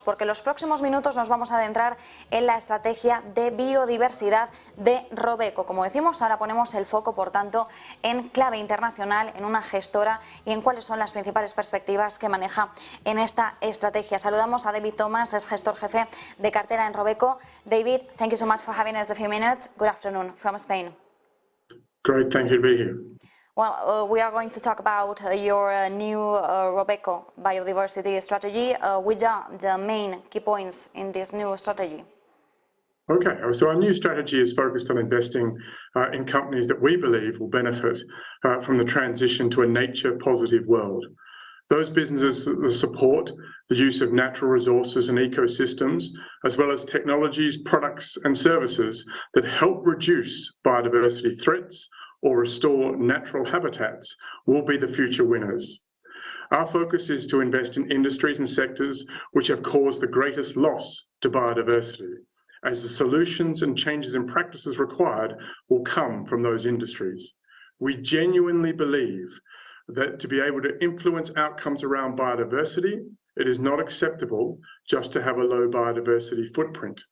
Porque en los próximos minutos nos vamos a adentrar en la estrategia de biodiversidad de Robeco. Como decimos, ahora ponemos el foco, por tanto, en clave internacional, en una gestora y en cuáles son las principales perspectivas que maneja en esta estrategia. Saludamos a David Thomas, es gestor jefe de cartera en Robeco. David, thank you so much for having us a few minutes. Good afternoon from Spain. Great, thank you to be here. Well, we are going to talk about your new Robeco biodiversity strategy. Which are the main key points in this new strategy? Okay, so our new strategy is focused on investing in companies that we believe will benefit from the transition to a nature-positive world. Those businesses that support the use of natural resources and ecosystems, as well as technologies, products and services that help reduce biodiversity threats or restore natural habitats, will be the future winners. Our focus is to invest in industries and sectors which have caused the greatest loss to biodiversity, as the solutions and changes in practices required will come from those industries. We genuinely believe that to be able to influence outcomes around biodiversity, it is not acceptable just to have a low biodiversity footprint.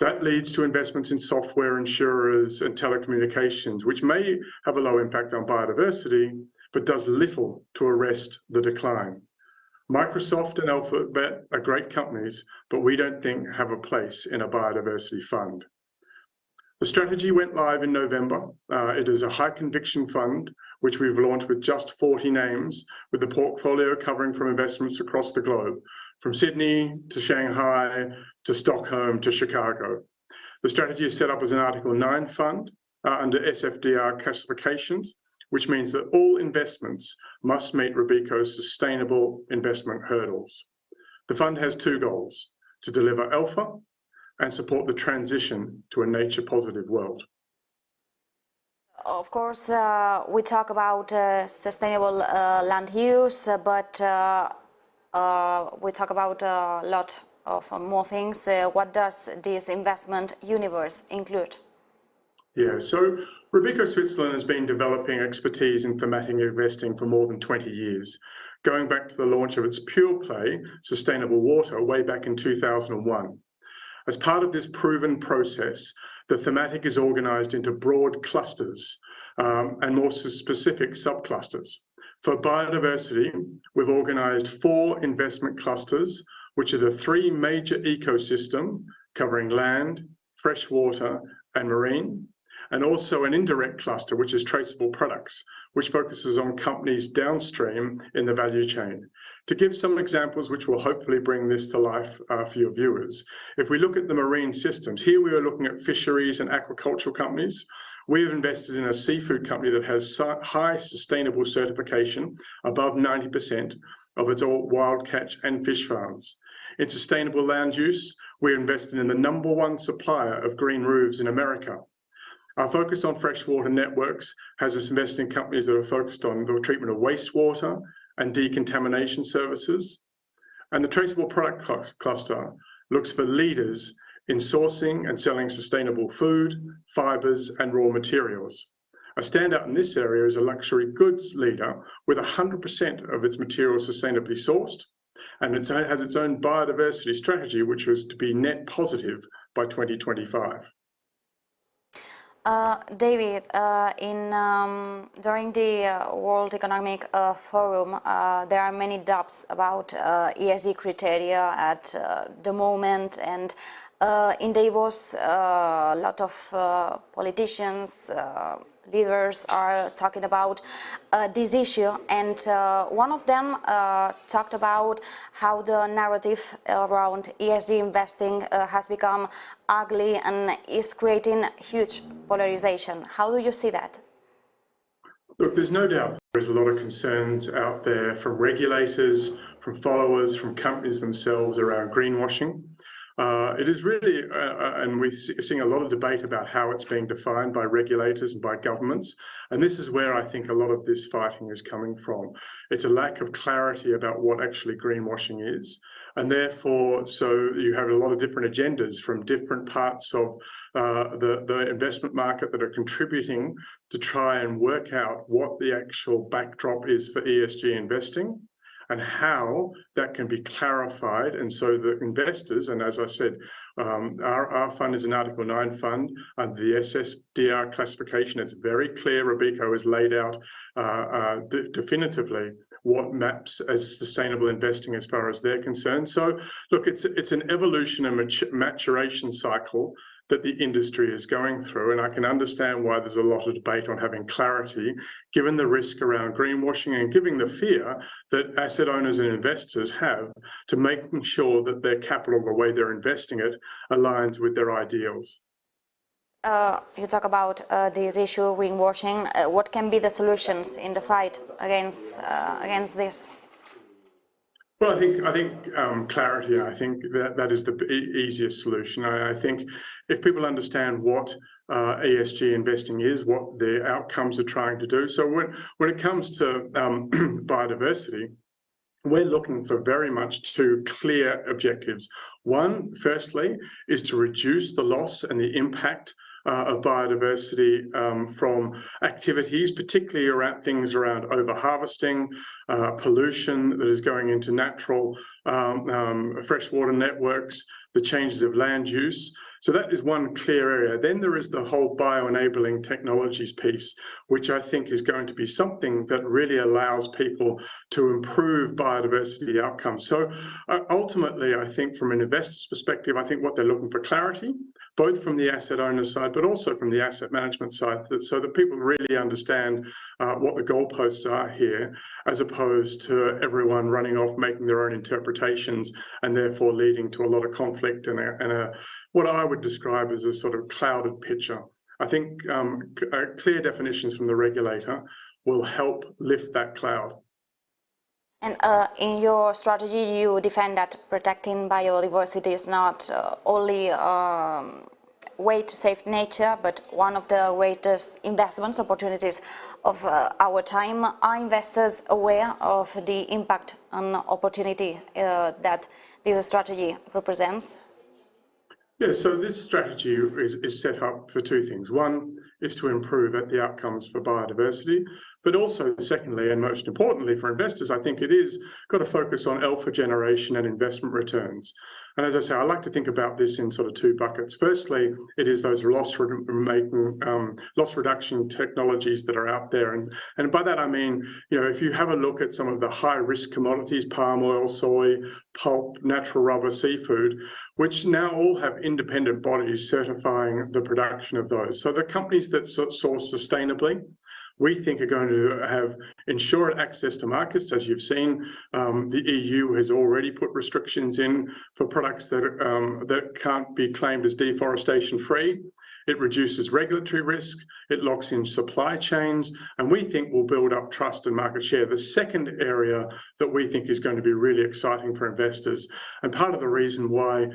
That leads to investments in software, insurers and telecommunications, which may have a low impact on biodiversity, but does little to arrest the decline. Microsoft and Alphabet are great companies, but we don't think have a place in a biodiversity fund. The strategy went live in November. It is a high conviction fund, which we've launched with just 40 names, with the portfolio covering from investments across the globe, from Sydney to Shanghai to Stockholm to Chicago. The strategy is set up as an Article 9 fund under SFDR classifications, which means that all investments must meet Robeco's sustainable investment hurdles. The fund has two goals: to deliver alpha and support the transition to a nature-positive world. Of course, we talk about sustainable land use, but we talk about a lot of more things. What does this investment universe include? Yeah, so Robeco Switzerland has been developing expertise in thematic investing for more than 20 years, going back to the launch of its pure play, sustainable water, way back in 2001. As part of this proven process, the thematic is organized into broad clusters and more specific subclusters. For biodiversity, we've organized 4 investment clusters, which are the 3 major ecosystems covering land, freshwater, and marine, and also an indirect cluster, which is traceable products, which focuses on companies downstream in the value chain. To give some examples which will hopefully bring this to life for your viewers, if we look at the marine systems, here we are looking at fisheries and aquacultural companies. We have invested in a seafood company that has high sustainable certification, above 90% of its wild catch and fish farms. In sustainable land use, we're invested in the #1 supplier of green roofs in America. Our focus on freshwater networks has us invested in companies that are focused on the treatment of wastewater and decontamination services. And the traceable product cluster looks for leaders in sourcing and selling sustainable food, fibers, and raw materials. A standout in this area is a luxury goods leader with 100% of its materials sustainably sourced, and it has its own biodiversity strategy, which was to be net positive by 2025. David, during the World Economic Forum, there are many doubts about ESG criteria at the moment, and in Davos, a lot of politicians, leaders are talking about this issue, and one of them talked about how the narrative around ESG investing has become ugly and is creating huge polarization. How do you see that? Look, there's no doubt there's a lot of concerns out there from regulators, from followers, from companies themselves around greenwashing. It is really, and we're seeing a lot of debate about how it's being defined by regulators and by governments. And this is where I think a lot of this fighting is coming from. It's a lack of clarity about what actually greenwashing is. And therefore, so you have a lot of different agendas from different parts of the investment market that are contributing to try and work out what the actual backdrop is for ESG investing. and how that can be clarified, and so the investors, and as I said, our fund is an Article 9 fund under the SSDR classification. It's very clear. Robeco has laid out definitively what maps as sustainable investing as far as they're concerned. So look, it's an evolution and maturation cycle that the industry is going through, and I can understand why there's a lot of debate on having clarity, given the risk around greenwashing and given the fear that asset owners and investors have to making sure that their capital, the way they're investing it, aligns with their ideals. You talk about this issue, greenwashing. What can be the solutions in the fight against this? Well, I think clarity. I think that is the easiest solution. I think if people understand what ESG investing is, what the outcomes are trying to do. So when it comes to biodiversity, we're looking for very much two clear objectives. One, firstly, is to reduce the loss and the impact of biodiversity from activities, particularly around things around overharvesting, pollution that is going into natural freshwater networks, the changes of land use. So that is one clear area. Then there is the whole bioenabling technologies piece, which I think is going to be something that really allows people to improve biodiversity outcomes. So ultimately, I think from an investor's perspective, I think what they're looking for clarity, both from the asset owner side, but also from the asset management side, so that people really understand what the goalposts are here, as opposed to everyone running off making their own interpretations and therefore leading to a lot of conflict and what I would describe as a sort of clouded picture. I think clear definitions from the regulator will help lift that cloud. And in your strategy, you defend that protecting biodiversity is not only way to save nature, but one of the greatest investments opportunities of our time. Are investors aware of the impact and opportunity that this strategy represents? Yeah, so this strategy is set up for two things. One is to improve at the outcomes for biodiversity, but also secondly, and most importantly for investors, I think it is got to focus on alpha generation and investment returns. And as I say, I like to think about this in sort of two buckets. Firstly, it is those loss reduction technologies that are out there. And by that I mean, if you have a look at some of the high risk commodities, palm oil, soy, pulp, natural rubber, seafood, which now all have independent bodies certifying the production of those. So the companies that source sustainably, we think are going to have ensured access to markets. As you've seen, the EU has already put restrictions in for products that can't be claimed as deforestation free. It reduces regulatory risk, it locks in supply chains, and we think will build up trust and market share. The second area that we think is going to be really exciting for investors, and part of the reason why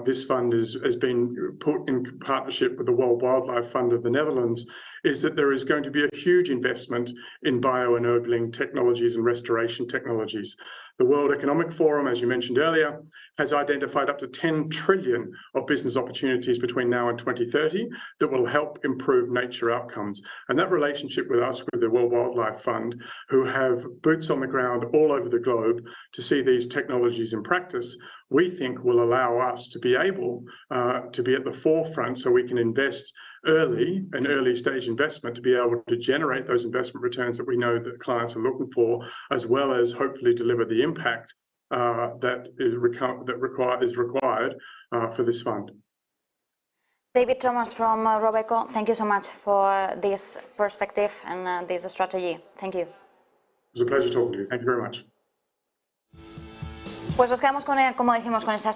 this fund has been put in partnership with the World Wildlife Fund of the Netherlands, is that there is going to be a huge investment in bioenabling technologies and restoration technologies. The World Economic Forum, as you mentioned earlier, has identified up to 10 trillion of business opportunities between now and 2030 that will help improve nature outcomes. And that relationship with us, with the World Wildlife Fund, who have boots on the ground all over the globe to see these technologies in practice, we think will allow us to be able to be at the forefront so we can invest early, an early stage investment, to be able to generate those investment returns that we know that clients are looking for, as well as hopefully deliver the impact that is required for this fund. David Thomas from Robeco, thank you so much for this perspective and this strategy. Thank you. It was a pleasure talking to you. Thank you very much. Pues nos quedamos con, como decimos, con esa